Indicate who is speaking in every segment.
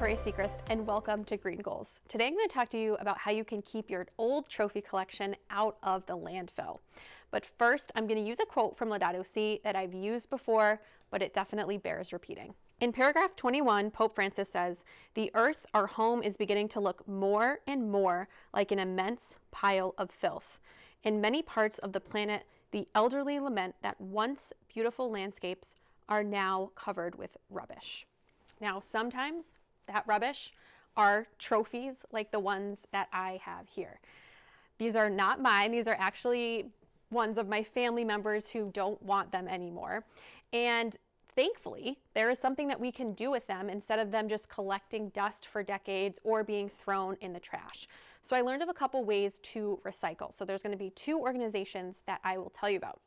Speaker 1: Victoria's Secret, and welcome to Green Goals. Today I'm going to talk to you about how you can keep your old trophy collection out of the landfill. But first, I'm going to use a quote from Laudato Si that I've used before, but it definitely bears repeating. In paragraph 21, Pope Francis says, "The earth, our home, is beginning to look more and more like an immense pile of filth. In many parts of the planet, the elderly lament that once beautiful landscapes are now covered with rubbish." Now, sometimes that rubbish are trophies like the ones that I have here. These are not mine. These are actually ones of my family members who don't want them anymore. And thankfully, there is something that we can do with them instead of them just collecting dust for decades or being thrown in the trash. So I learned of a couple ways to recycle. So there's going to be two organizations that I will tell you about.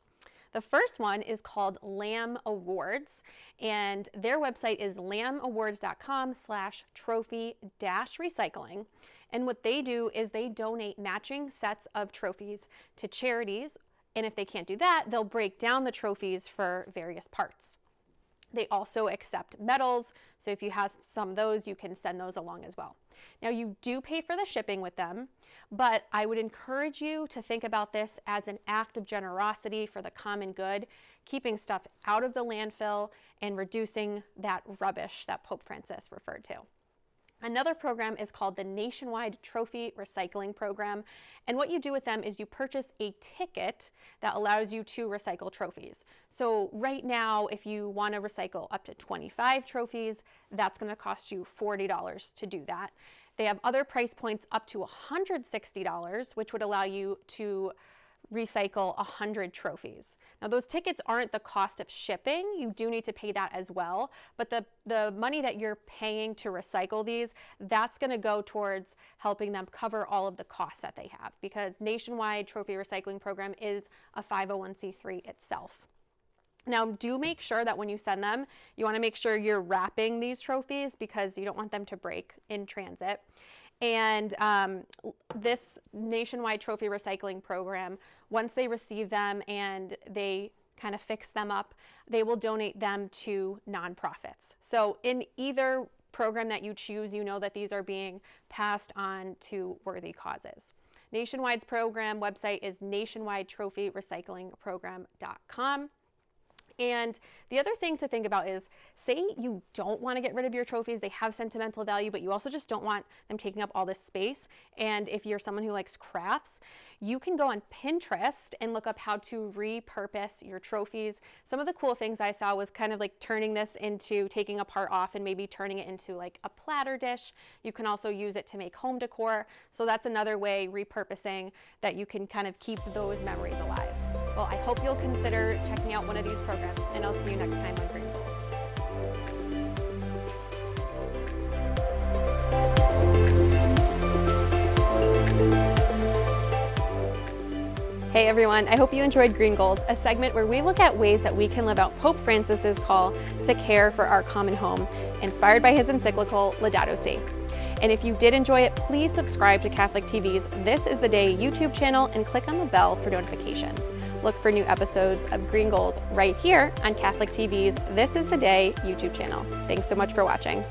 Speaker 1: The first one is called Lamb Awards, and their website is lambawards.com/trophy-recycling. And what they do is they donate matching sets of trophies to charities. And if they can't do that, they'll break down the trophies for various parts. They also accept medals, so if you have some of those, you can send those along as well. Now, you do pay for the shipping with them, but I would encourage you to think about this as an act of generosity for the common good, keeping stuff out of the landfill and reducing that rubbish that Pope Francis referred to. Another program is called the Nationwide Trophy Recycling Program. And what you do with them is you purchase a ticket that allows you to recycle trophies. So right now, if you want to recycle up to 25 trophies, that's going to cost you $40 to do that. They have other price points up to $160, which would allow you to recycle 100 trophies. Now, those tickets aren't the cost of shipping. You do need to pay that as well, but the money that you're paying to recycle these, that's going to go towards helping them cover all of the costs that they have, because Nationwide Trophy Recycling Program is a 501c3 itself. Now, do make sure that when you send them, you want to make sure you're wrapping these trophies because you don't want them to break in transit. And this Nationwide Trophy Recycling Program, once they receive them and they kind of fix them up, they will donate them to nonprofits. So in either program that you choose, you know that these are being passed on to worthy causes. Nationwide's program website is nationwidetrophyrecyclingprogram.com. And the other thing to think about is, say you don't want to get rid of your trophies, they have sentimental value, but you also just don't want them taking up all this space. And if you're someone who likes crafts, you can go on Pinterest and look up how to repurpose your trophies. Some of the cool things I saw was kind of like turning this into, taking a part off and maybe turning it into like a platter dish. You can also use it to make home decor. So that's another way, repurposing, that you can kind of keep those memories alive. Well, I hope you'll consider checking out one of these programs, and I'll see you next time on Green Goals. Hey everyone, I hope you enjoyed Green Goals, a segment where we look at ways that we can live out Pope Francis's call to care for our common home, inspired by his encyclical Laudato Si. And if you did enjoy it, please subscribe to Catholic TV's This Is the Day YouTube channel and click on the bell for notifications. Look for new episodes of Green Goals right here on Catholic TV's This Is the Day YouTube channel. Thanks so much for watching.